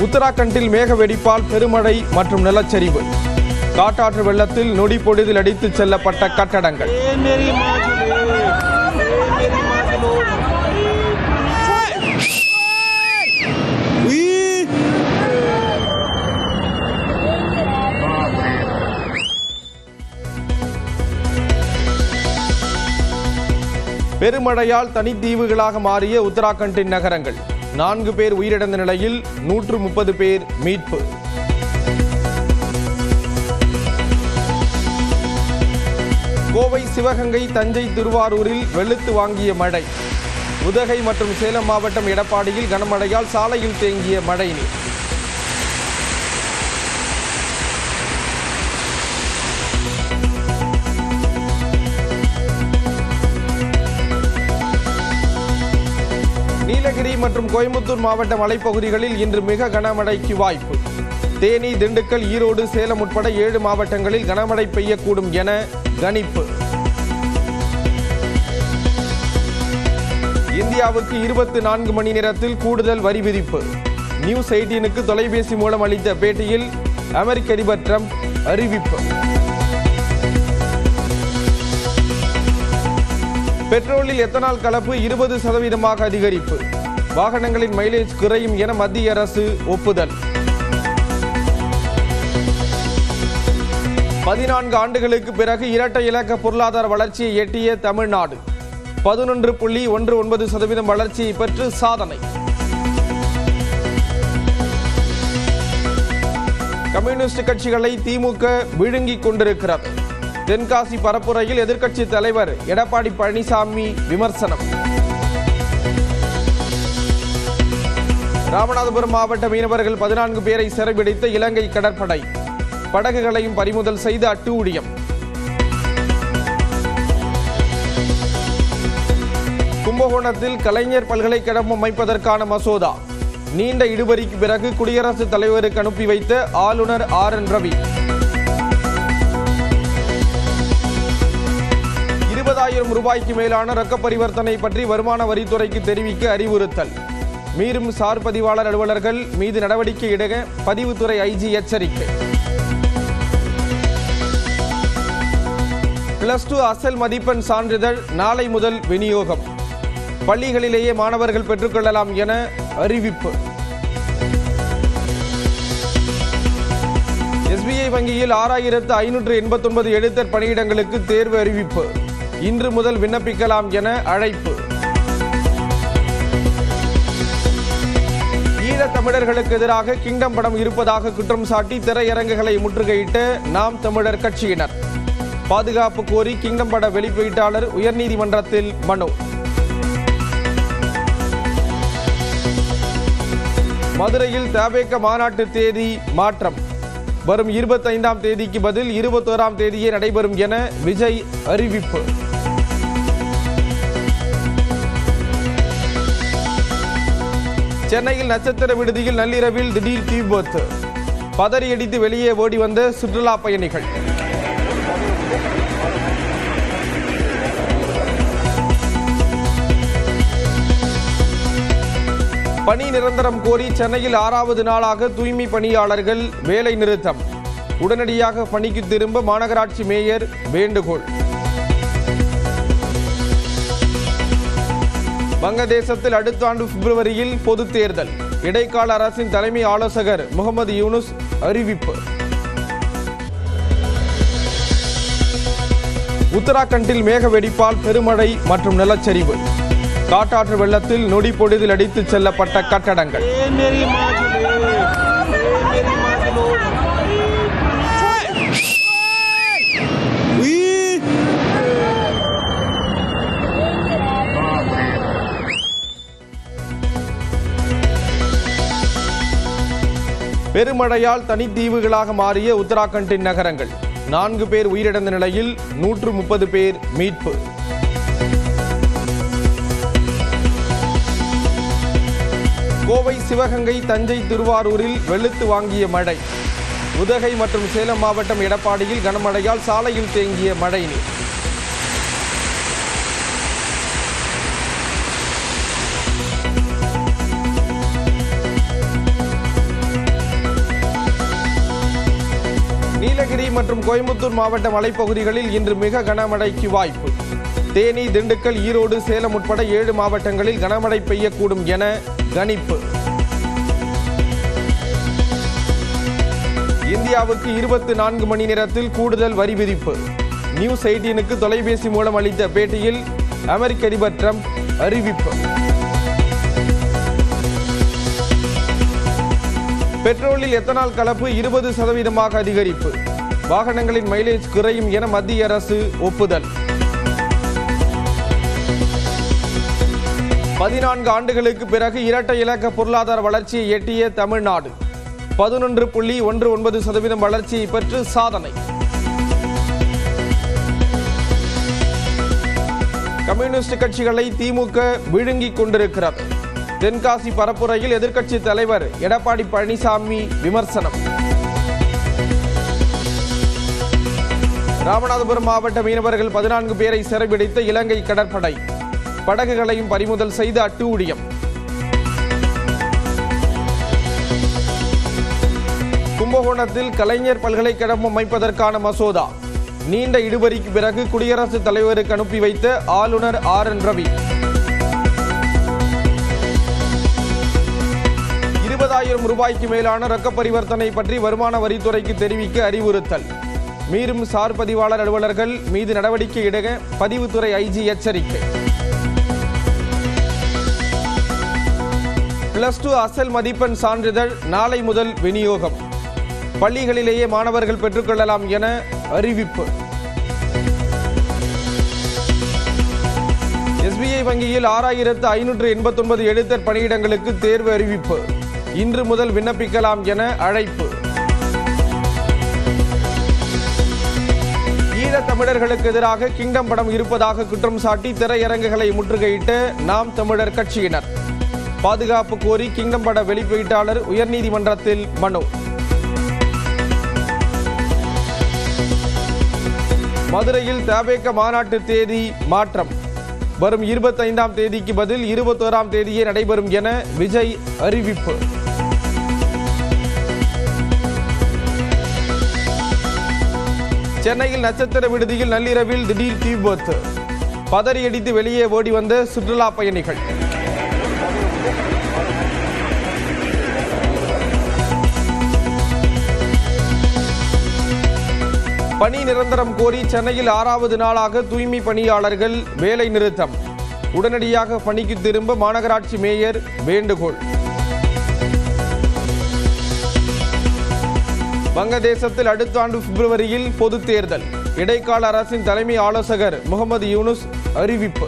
உத்தராகண்டில் மேக வெடிப்பால் பெருமழை மற்றும் நிலச்சரிவு. காட்டாற்று வெள்ளத்தில் நொடி பொழுதில் அடித்துச் செல்லப்பட்ட கட்டடங்கள். பெருமழையால் தனித்தீவுகளாக மாறிய உத்தராகண்டின் நகரங்கள். 4 பேர் உயிரிழந்த நிலையில் 130 பேர் மீட்பு. கோவை, சிவகங்கை, தஞ்சை, திருவாரூரில் வெளுத்து வாங்கிய மழை. உதகை மற்றும் சேலம் மாவட்டம் எடப்பாடியில் கனமழையால் சாலையில் தேங்கிய மழைநீர். நீலகிரி மற்றும் கோயம்புத்தூர் மாவட்ட மலைப்பகுதிகளில் இன்று மிக கனமழைக்கு வாய்ப்பு. தேனி, திண்டுக்கல், ஈரோடு, சேலம் உட்பட 7 மாவட்டங்களில் கனமழை பெய்யக்கூடும் என கணிப்பு. இந்தியாவுக்கு 24 மணி நேரத்தில் கூடுதல் வரி விதிப்பு. நியூஸ் 18க்கு தொலைபேசி மூலம் அளித்த பேட்டியில் அமெரிக்க அதிபர் டிரம்ப் அறிவிப்பு. பெட்ரோலில் எத்தனால் கலப்பு 20% அதிகரிப்பு. வாகனங்களின் மைலேஜ் குறையும் என மத்திய அரசு ஒப்புதல். 14 ஆண்டுகளுக்கு பிறகு இரட்டை இலக்க பொருளாதார வளர்ச்சியை எட்டிய தமிழ்நாடு 11.19% வளர்ச்சியை பெற்று சாதனை. கம்யூனிஸ்ட் கட்சிகளை திமுக விழுங்கிக் கொண்டிருக்கிறது. தென்காசி பரப்புரையில் எதிர்க்கட்சி தலைவர் எடப்பாடி பழனிசாமி விமர்சனம். ராமநாதபுரம் மாவட்ட மீனவர்கள் 14 பேரை சிறைபிடித்த இலங்கை கடற்படை. படகுகளையும் பறிமுதல் செய்த அட்டூழியம். கும்பகோணத்தில் கலைஞர் பல்கலைக்கழகம் அமைப்பதற்கான மசோதா. நீண்ட இழுபறிக்கு பிறகு குடியரசுத் தலைவருக்கு அனுப்பி வைத்த ஆளுநர் RN ரவி. 20,000 ரூபாய்க்கு மேலான ரொக்க பரிவர்த்தனை பற்றி வருமான வரித்துறைக்கு தெரிவிக்க அறிவுறுத்தல். மீறும் சார் பதிவாளர் அலுவலர்கள் மீது நடவடிக்கை எடுக்க பதிவுத்துறை IG எச்சரிக்கை. +2 அசல் மதிப்பெண் சான்றிதழ் நாளை முதல் விநியோகம். பள்ளிகளிலேயே மாணவர்கள் பெற்றுக்கொள்ளலாம் என அறிவிப்பு. SBI வங்கியில் 6,589 எழுத்தர் பணியிடங்களுக்கு தேர்வு அறிவிப்பு. இன்று முதல் விண்ணப்பிக்கலாம் என அழைப்பு. ஈழத் தமிழர்களுக்கு எதிராக கிங்டம் படம் இருப்பதாக குற்றம் சாட்டி திரையரங்குகளை முற்றுகையிட்ட நாம் தமிழர் கட்சியினர். பாதுகாப்பு கோரி கிங்டம் பட வெளியீட்டாளர் உயர்நீதிமன்றத்தில் மனு. மதுரையில் தவேக மாநாட்டு தேதி மாற்றம். வரும் 25ஆம் தேதிக்கு பதில் 21ஆம் தேதியே நடைபெறும் என விஜய் அறிவிப்பு. சென்னையில் நட்சத்திர விடுதியில் நள்ளிரவில் திடீர் தீ விபத்து. பதறியடித்து வெளியே ஓடி வந்த சுற்றுலா பயணிகள். பணி நிரந்தரம் கோரி சென்னையில் 6வது நாளாக தூய்மை பணியாளர்கள் வேலை நிறுத்தம். உடனடியாக பணிக்கு திரும்ப மாநகராட்சி மேயர் வேண்டுகோள். வங்கதேசத்தில் அடுத்த ஆண்டு பிப்ரவரியில் பொது தேர்தல். இடைக்கால அரசின் தலைமை ஆலோசகர் முகமது யூனுஸ் அறிவிப்பு. உத்தராகண்டில் மேக வெடிப்பால் பெருமழை மற்றும் நிலச்சரிவு. காட்டாற்று வெள்ளத்தில் நொடி பொழுதில் அடித்துச் செல்லப்பட்ட கட்டடங்கள். பெருமழையால் தனித்தீவுகளாக மாறிய உத்தராகண்டின் நகரங்கள். 4 பேர் உயிரிழந்த நிலையில் 130 பேர் மீட்பு. கோவை, சிவகங்கை, தஞ்சை, திருவாரூரில் வெளுத்து வாங்கிய மழை. உதகை மற்றும் சேலம் மாவட்டம் எடப்பாடியில் கனமழையால் சாலையில் தேங்கிய மழைநீர். மற்றும் கோயம்புத்தூர் மாவட்ட மலைப்பகுதிகளில் இன்று மிக கனமழைக்கு வாய்ப்பு. தேனி, திண்டுக்கல், ஈரோடு, சேலம் உட்பட 7 மாவட்டங்களில் கனமழை பெய்யக்கூடும் என கணிப்பு. இந்தியாவுக்கு 24 மணி நேரத்தில் கூடுதல் வரி விதிப்பு. நியூஸ் 18க்கு தொலைபேசி மூலம் அளித்த பேட்டியில் அமெரிக்க அதிபர் டிரம்ப் அறிவிப்பு. பெட்ரோலில் எத்தனால் கலப்பு 20% அதிகரிப்பு. வாகனங்களின் மைலேஜ் குறையும் என மத்திய அரசு ஒப்புதல். 14 ஆண்டுகளுக்கு பிறகு இரட்டை இலக்க பொருளாதார வளர்ச்சியை எட்டிய தமிழ்நாடு 11.19% வளர்ச்சியை பெற்று சாதனை. கம்யூனிஸ்ட் கட்சிகளை திமுக விழுங்கிக் கொண்டிருக்கிறது. தென்காசி பரப்புரையில் எதிர்க்கட்சி தலைவர் எடப்பாடி பழனிசாமி விமர்சனம். ராமநாதபுரம் மாவட்ட மீனவர்கள் 14 பேரை சிறைபிடித்த இலங்கை கடற்படை. படகுகளையும் பறிமுதல் செய்த அட்டூழியம். கும்பகோணத்தில் கலைஞர் பல்கலைக்கழகம் அமைப்பதற்கான மசோதா நீண்ட இழுபறிக்கு பிறகு குடியரசுத் தலைவருக்கு அனுப்பி வைத்த ஆளுநர் RN ரவி. 20,000 ரூபாய்க்கு மேலான ரொக்க பரிவர்த்தனை பற்றி வருமான வரித்துறைக்கு தெரிவிக்க அறிவுறுத்தல். மீறும் சார் பதிவாளர் அலுவலர்கள் மீது நடவடிக்கை எடுக்க பதிவுத்துறை IG எச்சரிக்கை. +2 அசல் மதிப்பெண் சான்றிதழ் நாளை முதல் விநியோகம். பள்ளிகளிலேயே மாணவர்கள் பெற்றுக்கொள்ளலாம் என அறிவிப்பு. SBI வங்கியில் 6,589 எழுத்தர் பணியிடங்களுக்கு தேர்வு அறிவிப்பு. இன்று முதல் விண்ணப்பிக்கலாம் என அழைப்பு. ஈழத் தமிழர்களுக்கு எதிராக கிங்டம் படம் இருப்பதாக குற்றம் சாட்டி திரையரங்குகளை முற்றுகையிட்ட நாம் தமிழர் கட்சியினர். பாதுகாப்பு கோரி கிங்டம் பட வெளியீட்டாளர் உயர்நீதிமன்றத்தில் மனு. மதுரையில் தவேக மாநாட்டு தேதி மாற்றம். வரும் 25ஆம் தேதிக்கு பதில் 21ஆம் தேதியே நடைபெறும் என விஜய் அறிவிப்பு. சென்னையில் நட்சத்திர விடுதியில் நள்ளிரவில் திடீர் தீ விபத்து. பதறியடித்து வெளியே ஓடி வந்த சுற்றுலா பயணிகள். பணி நிரந்தரம் கோரி சென்னையில் 6வது நாளாக தூய்மை பணியாளர்கள் வேலை நிறுத்தம். உடனடியாக பணிக்கு திரும்ப மாநகராட்சி மேயர் வேண்டுகோள். வங்கதேசத்தில் அடுத்த ஆண்டு பிப்ரவரியில் பொதுத் தேர்தல். இடைக்கால அரசின் தலைமை ஆலோசகர் முகமது யூனுஸ் அறிவிப்பு.